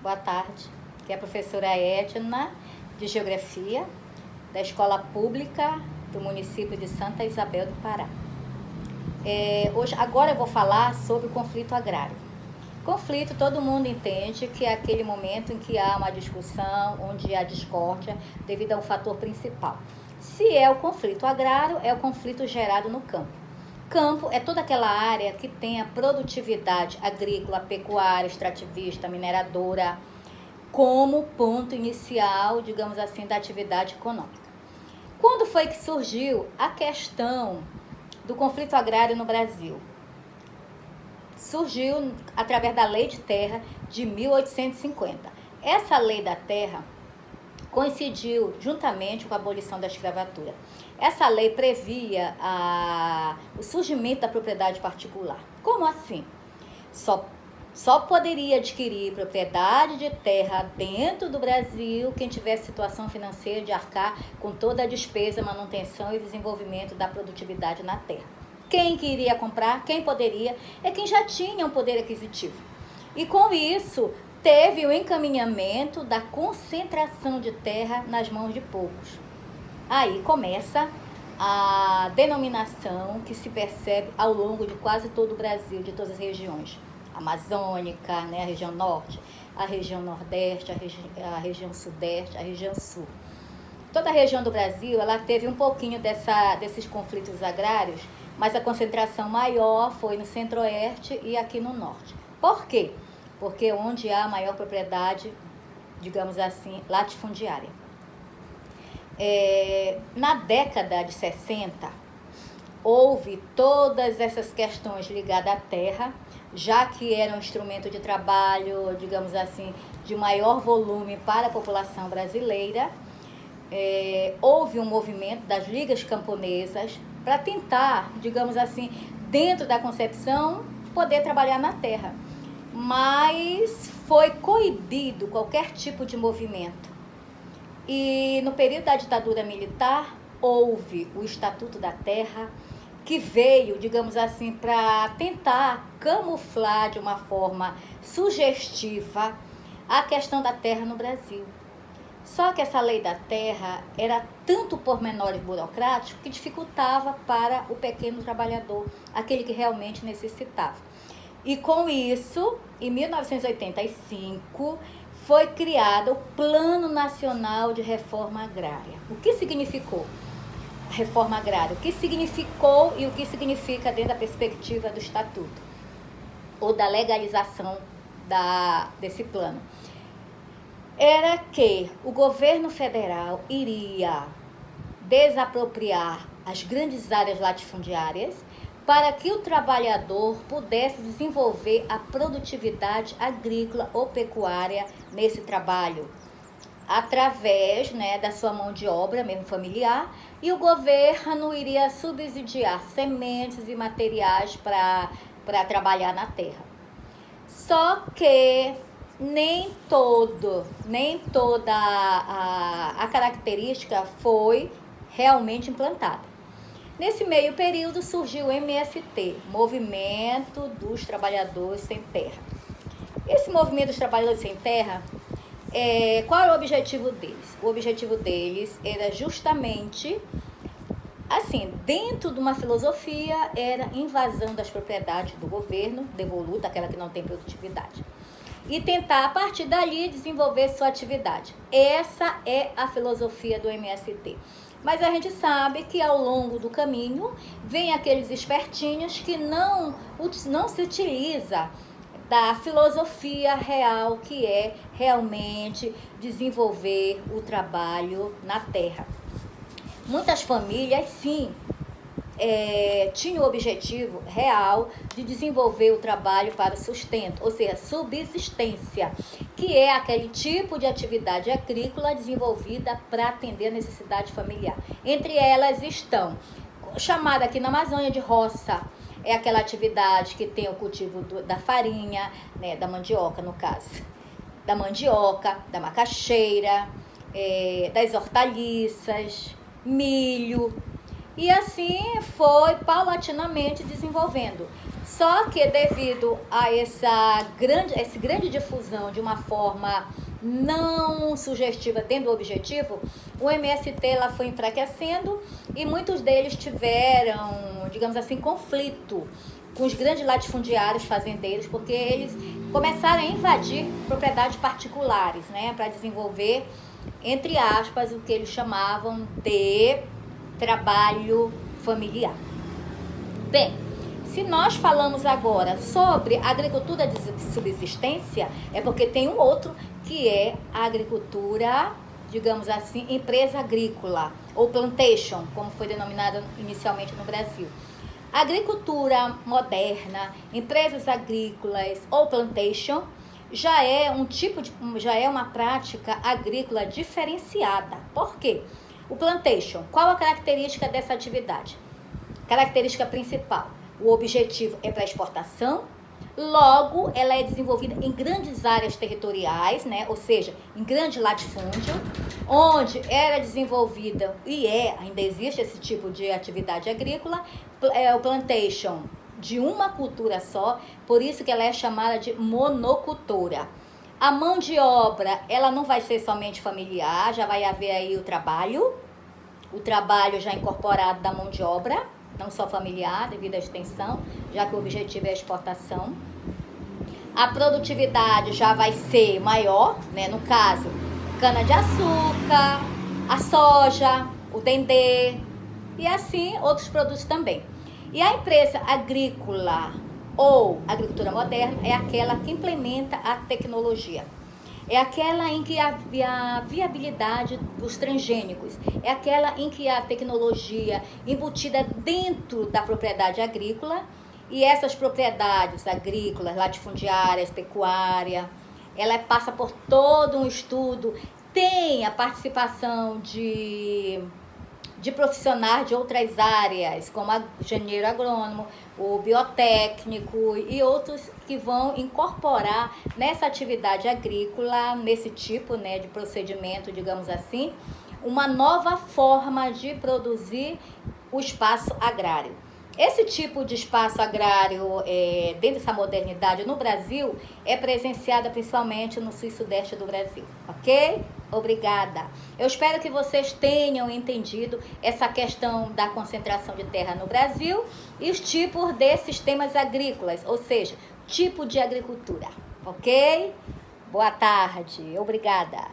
boa tarde, que é a professora Edna, de Geografia, da Escola Pública do município de Santa Isabel do Pará. Agora eu vou falar sobre o conflito agrário. Conflito, todo mundo entende que é aquele momento em que há uma discussão, onde há discórdia devido a um fator principal. Se é o conflito agrário, é o conflito gerado no campo. Campo é toda aquela área que tem a produtividade agrícola, pecuária, extrativista, mineradora, como ponto inicial, digamos assim, da atividade econômica. Quando foi que surgiu a questão do conflito agrário no Brasil? Surgiu através da Lei de Terra de 1850. Essa Lei da Terra coincidiu juntamente com a abolição da escravatura. Essa lei previa o surgimento da propriedade particular. Como assim? Só poderia adquirir propriedade de terra dentro do Brasil quem tivesse situação financeira de arcar com toda a despesa, manutenção e desenvolvimento da produtividade na terra. Quem queria comprar, quem poderia, é quem já tinha um poder aquisitivo. E com isso, teve o encaminhamento da concentração de terra nas mãos de poucos. Aí começa a denominação que se percebe ao longo de quase todo o Brasil, de todas as regiões. Amazônica, né, a região norte, a região nordeste, a região sudeste, a região sul. Toda a região do Brasil, ela teve um pouquinho desses conflitos agrários, mas a concentração maior foi no centro-oeste e aqui no norte. Por quê? Porque onde há maior propriedade, digamos assim, latifundiária. Na década de 60, houve todas essas questões ligadas à terra, já que era um instrumento de trabalho, digamos assim, de maior volume para a população brasileira. Houve um movimento das ligas camponesas para tentar, digamos assim, dentro da concepção, poder trabalhar na terra. Mas foi coibido qualquer tipo de movimento. E no período da ditadura militar, houve o Estatuto da Terra, que veio, digamos assim, para tentar camuflar de uma forma sugestiva a questão da terra no Brasil. Só que essa lei da terra era tanto pormenores burocráticos que dificultava para o pequeno trabalhador, aquele que realmente necessitava. E com isso, em 1985, foi criado o Plano Nacional de Reforma Agrária. O que significou a reforma agrária? O que significou e o que significa dentro da perspectiva do Estatuto ou da legalização desse plano? Era que o governo federal iria desapropriar as grandes áreas latifundiárias para que o trabalhador pudesse desenvolver a produtividade agrícola ou pecuária nesse trabalho, através, né, da sua mão de obra, mesmo familiar, e o governo iria subsidiar sementes e materiais para trabalhar na terra. Só que nem toda a característica foi realmente implantada. Nesse meio período surgiu o MST, Movimento dos Trabalhadores Sem Terra. Esse Movimento dos Trabalhadores Sem Terra, qual era o objetivo deles? O objetivo deles era justamente, assim, dentro de uma filosofia, era invasão das propriedades do governo, devoluta, aquela que não tem produtividade, e tentar, a partir dali, desenvolver sua atividade. Essa é a filosofia do MST. Mas a gente sabe que ao longo do caminho, vem aqueles espertinhos que não se utiliza da filosofia real, que é realmente desenvolver o trabalho na terra. Muitas famílias, sim, tinha o objetivo real de desenvolver o trabalho para sustento, ou seja, subsistência, que é aquele tipo de atividade agrícola desenvolvida para atender a necessidade familiar. Entre elas estão, chamada aqui na Amazônia de roça, é aquela atividade que tem o cultivo da farinha, né, da mandioca no caso, da mandioca, da macaxeira, das hortaliças, milho. E assim foi paulatinamente desenvolvendo. Só que devido a esse grande difusão de uma forma não sugestiva dentro do objetivo, o MST ela foi enfraquecendo e muitos deles tiveram, digamos assim, conflito com os grandes latifundiários fazendeiros, porque eles começaram a invadir propriedades particulares, né, para desenvolver, entre aspas, o que eles chamavam de trabalho familiar. Bem, se nós falamos agora sobre agricultura de subsistência, é porque tem um outro que é a agricultura, digamos assim, empresa agrícola, ou plantation, como foi denominada inicialmente no Brasil. A agricultura moderna, empresas agrícolas ou plantation, já é uma prática agrícola diferenciada. Por quê? O plantation, qual a característica dessa atividade? Característica principal, o objetivo é para exportação, logo ela é desenvolvida em grandes áreas territoriais, né? Ou seja, em grande latifúndio, onde era desenvolvida ainda existe esse tipo de atividade agrícola, o plantation de uma cultura só, por isso que ela é chamada de monocultura. A mão de obra, ela não vai ser somente familiar, já vai haver aí o trabalho já incorporado da mão de obra, não só familiar, devido à extensão, já que o objetivo é a exportação. A produtividade já vai ser maior, né? No caso, cana-de-açúcar, a soja, o dendê e assim outros produtos também. E a empresa agrícola ou agricultura moderna é aquela que implementa a tecnologia. É aquela em que a viabilidade dos transgênicos, é aquela em que a tecnologia embutida dentro da propriedade agrícola, e essas propriedades agrícolas, latifundiárias, pecuária, ela passa por todo um estudo, tem a participação de profissionais de outras áreas, como o engenheiro agrônomo, o biotécnico e outros que vão incorporar nessa atividade agrícola, nesse tipo, né, de procedimento, digamos assim, uma nova forma de produzir o espaço agrário. Esse tipo de espaço agrário, dentro dessa modernidade no Brasil, é presenciada principalmente no sul e sudeste do Brasil, ok? Obrigada. Eu espero que vocês tenham entendido essa questão da concentração de terra no Brasil e os tipos de sistemas agrícolas, ou seja, tipo de agricultura, ok? Boa tarde, obrigada.